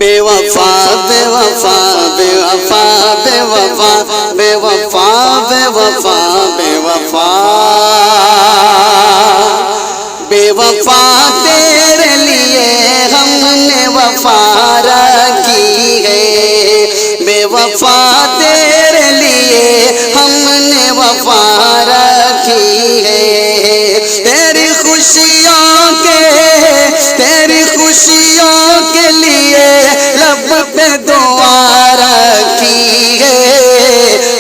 बेवफा बेवफा बेवफा बेवफा बेवफा बेवफा बेवफा बेवफा तेरे लिए हमने वफा रखी है। बेवफा तेरे लिए हमने वफा रखी है। तेरी खुशियों के लिए लब पे दुआ रखी है।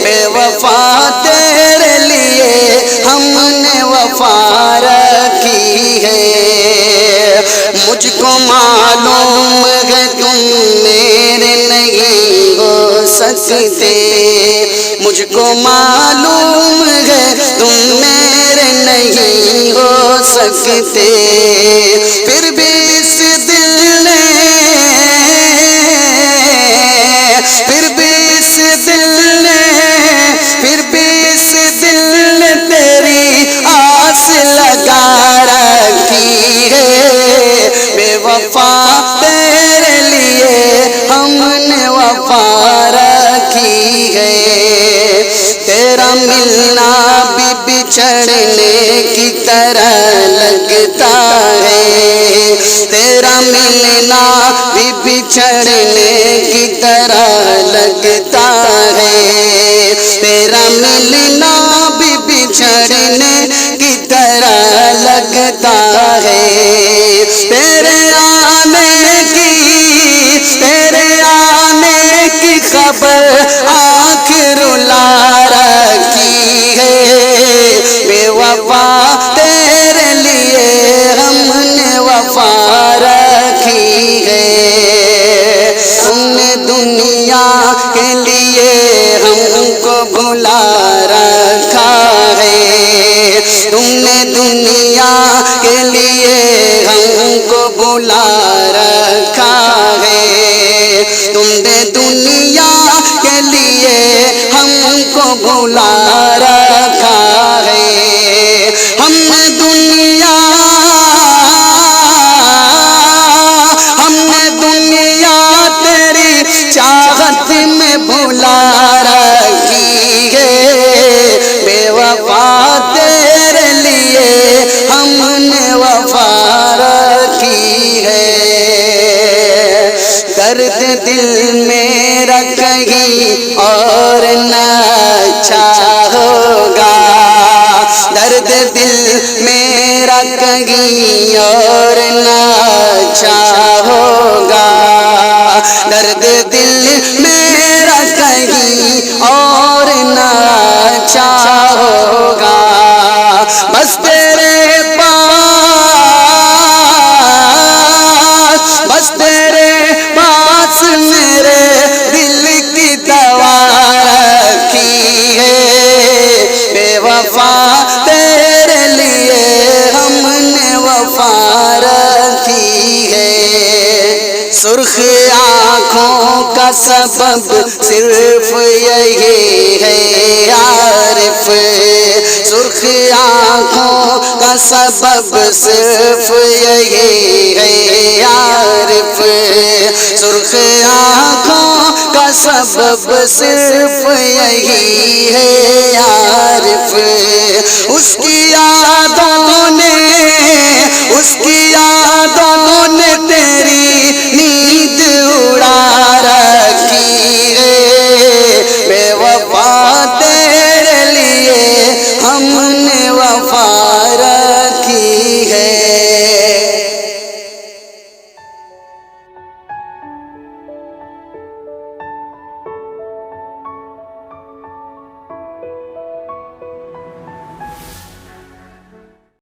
बेवफा तेरे लिए हमने वफा रखी है। मुझको मालूम है तुम मेरे नहीं हो सकते। मुझको मालूम है तुम मेरे नहीं हो सकते। फिर भी इस दिल ने तेरी आस लगा रखी है। बेवफा तेरे लिए हमने वफा रखी है। तेरा मिलना भी बिछड़ने की तरह लगता है। तेरा मिलना भी बिछड़ने की तरह लगता है। तेरा मिलना भी बिछड़ने की तरह लगता है। तेरे आने की खबर आँख रुला रखी है। बेवफा तेरे लिए हमने वफा रखी है। हमने दुनिया के लिए हमको भुला रखा है। तुमने दुनिया के लिए हमको भुला रखा है। तुमने दुनिया के लिए हमको भुला रखा है। हमने दुनिया तेरी चाहत में भुला रखी है। बेवफा तेरे लिए हमने वफा रखी है। दर्द दिल मेरा कहीं और न अच्छा होगा। दर्द दिल मेरा कहीं और न अच्छा होगा। दर्द दिल मेरा कहीं और न अच्छा होगा। बस तेरे पास मेरे दिल की दवा रखी है। बेवफा तेरे लिए हमने वफा रखी है। सुर्ख आँखों का सबब सिर्फ यही है आरिफ। सुर्ख आँखों का सबब सिर्फ यही है आरिफ। सुर्ख आँखों का सबब सिर्फ यही है आरिफ। उसकी यादों ने